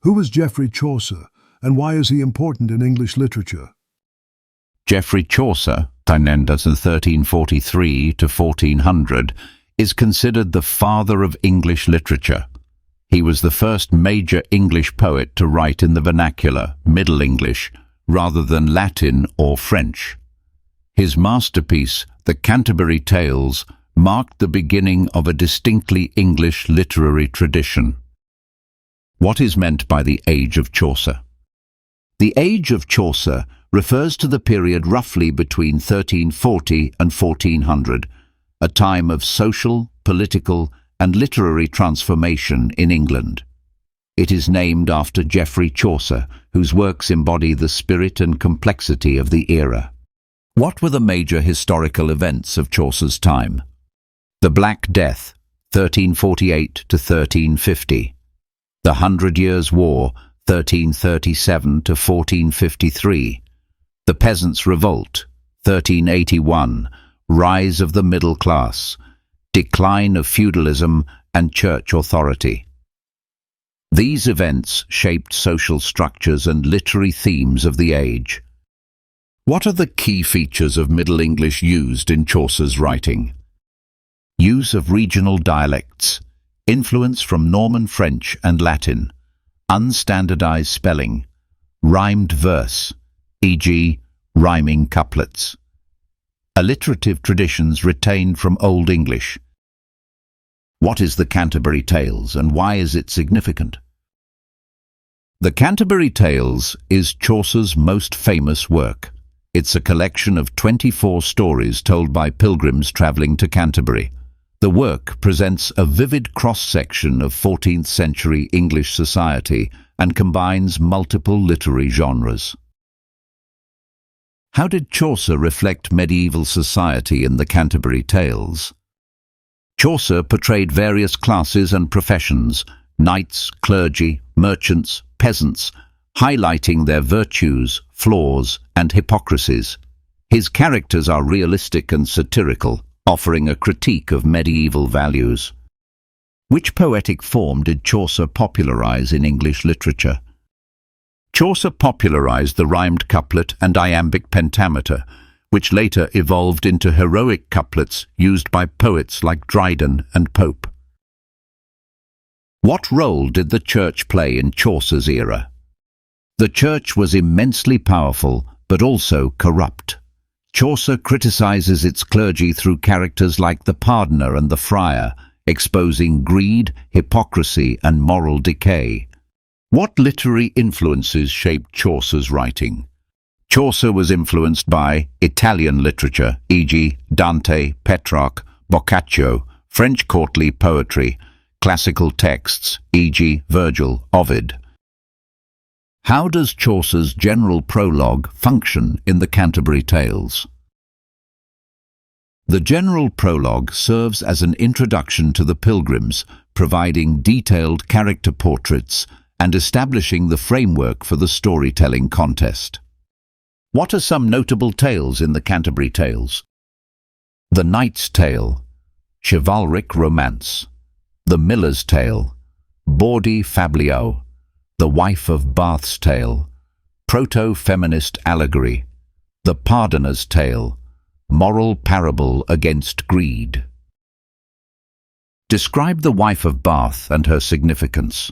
Who was Geoffrey Chaucer, and why is he important in English literature? Geoffrey Chaucer, 1343 to 1400, is considered the father of English literature. He was the first major English poet to write in the vernacular, Middle English, rather than Latin or French. His masterpiece, the Canterbury Tales, marked the beginning of a distinctly English literary tradition. What is meant by the Age of Chaucer? The Age of Chaucer refers to the period roughly between 1340 and 1400, a time of social, political, and literary transformation in England. It is named after Geoffrey Chaucer, whose works embody the spirit and complexity of the era. What were the major historical events of Chaucer's time? The Black Death, 1348 to 1350. The 100 Years' War, 1337 to 1453. The Peasants' Revolt, 1381. Rise of the middle class. Decline of feudalism and church authority. These events shaped social structures and literary themes of the age. What are the key features of Middle English used in Chaucer's writing? Use of regional dialects, influence from Norman French and Latin, unstandardized spelling, rhymed verse, e.g., rhyming couplets. Alliterative traditions retained from Old English. What is the Canterbury Tales and why is it significant? The Canterbury Tales is Chaucer's most famous work. It's a collection of 24 stories told by pilgrims travelling to Canterbury. The work presents a vivid cross-section of 14th century English society and combines multiple literary genres. How did Chaucer reflect medieval society in the Canterbury Tales? Chaucer portrayed various classes and professions, knights, clergy, merchants, peasants, highlighting their virtues, flaws, and hypocrisies. His characters are realistic and satirical, offering a critique of medieval values. Which poetic form did Chaucer popularize in English literature? Chaucer popularized the rhymed couplet and iambic pentameter, which later evolved into heroic couplets used by poets like Dryden and Pope. What role did the church play in Chaucer's era? The church was immensely powerful, but also corrupt. Chaucer criticizes its clergy through characters like the pardoner and the friar, exposing greed, hypocrisy, and moral decay. What literary influences shaped Chaucer's writing? Chaucer was influenced by Italian literature, e.g., Dante, Petrarch, Boccaccio, French courtly poetry, classical texts, e.g., Virgil, Ovid. How does Chaucer's general prologue function in the Canterbury Tales? The general prologue serves as an introduction to the pilgrims, providing detailed character portraits and establishing the framework for the storytelling contest. What are some notable tales in the Canterbury Tales? The Knight's Tale, chivalric romance. The Miller's Tale, bawdy fabliau. The Wife of Bath's Tale, proto-feminist allegory. The Pardoner's Tale, moral parable against greed. Describe the Wife of Bath and her significance.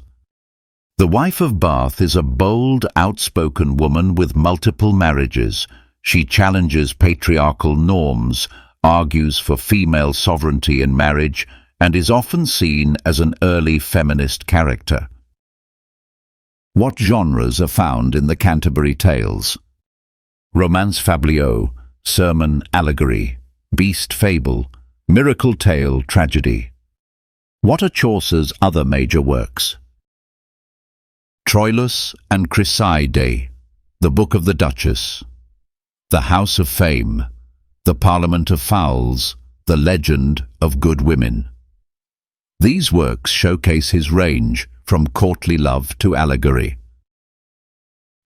The Wife of Bath is a bold, outspoken woman with multiple marriages. She challenges patriarchal norms, argues for female sovereignty in marriage, and is often seen as an early feminist character. What genres are found in the Canterbury Tales? Romance fabliau, sermon allegory, beast fable, miracle tale tragedy. What are Chaucer's other major works? Troilus and Chryseide, the Book of the Duchess, the House of Fame, the Parliament of Fowls, the Legend of Good Women. These works showcase his range from courtly love to allegory.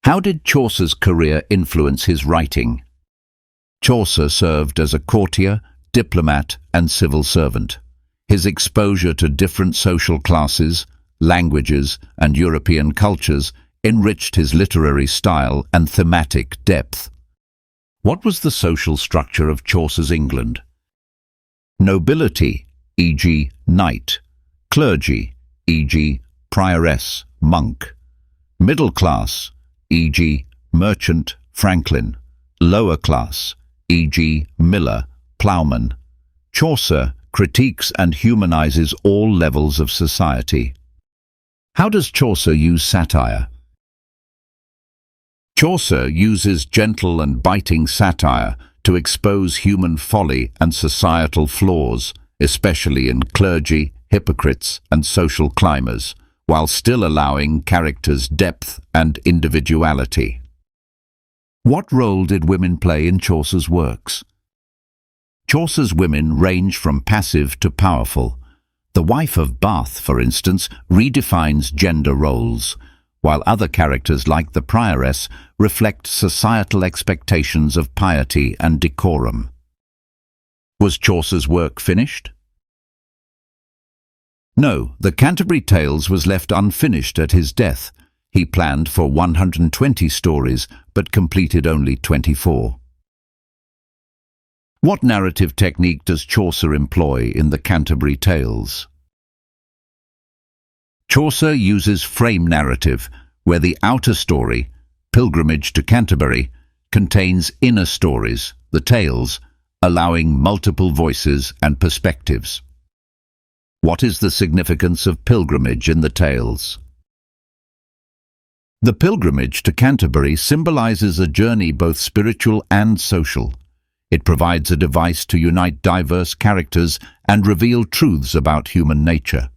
How did Chaucer's career influence his writing? Chaucer served as a courtier, diplomat, and civil servant. His exposure to different social classes, languages, and European cultures enriched his literary style and thematic depth. What was the social structure of Chaucer's England? Nobility, e.g. knight. Clergy, e.g. prioress, monk. Middle class, e.g. merchant, franklin. Lower class, e.g. miller, ploughman. Chaucer critiques and humanizes all levels of society. How does Chaucer use satire? Chaucer uses gentle and biting satire to expose human folly and societal flaws, especially in clergy, hypocrites, and social climbers, while still allowing characters depth and individuality. What role did women play in Chaucer's works? Chaucer's women range from passive to powerful. The wife of Bath, for instance, redefines gender roles, while other characters like the prioress reflect societal expectations of piety and decorum. Was Chaucer's work finished? No, the Canterbury Tales was left unfinished at his death. He planned for 120 stories, but completed only 24. What narrative technique does Chaucer employ in the Canterbury Tales? Chaucer uses frame narrative, where the outer story, Pilgrimage to Canterbury, contains inner stories, the tales, allowing multiple voices and perspectives. What is the significance of pilgrimage in the tales? The pilgrimage to Canterbury symbolizes a journey both spiritual and social. It provides a device to unite diverse characters and reveal truths about human nature.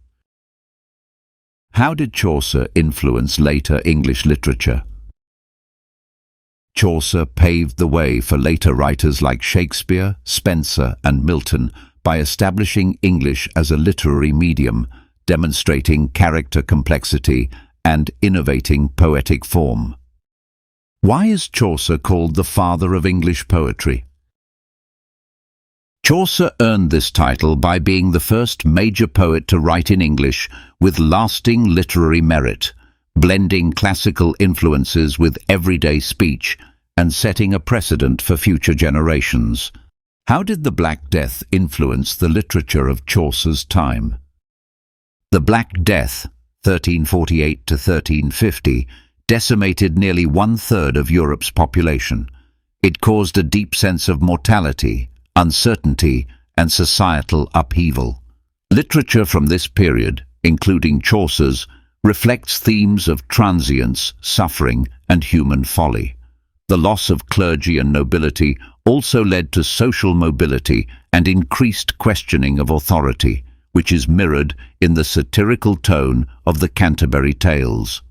How did Chaucer influence later English literature? Chaucer paved the way for later writers like Shakespeare, Spenser, and Milton by establishing English as a literary medium, demonstrating character complexity and innovating poetic form. Why is Chaucer called the father of English poetry? Chaucer earned this title by being the first major poet to write in English with lasting literary merit, blending classical influences with everyday speech and setting a precedent for future generations. How did the Black Death influence the literature of Chaucer's time? The Black Death, 1348 to 1350, decimated nearly one-third of Europe's population. It caused a deep sense of mortality, uncertainty, and societal upheaval. Literature from this period, including Chaucer's, reflects themes of transience, suffering, and human folly. The loss of clergy and nobility also led to social mobility and increased questioning of authority, which is mirrored in the satirical tone of the Canterbury Tales.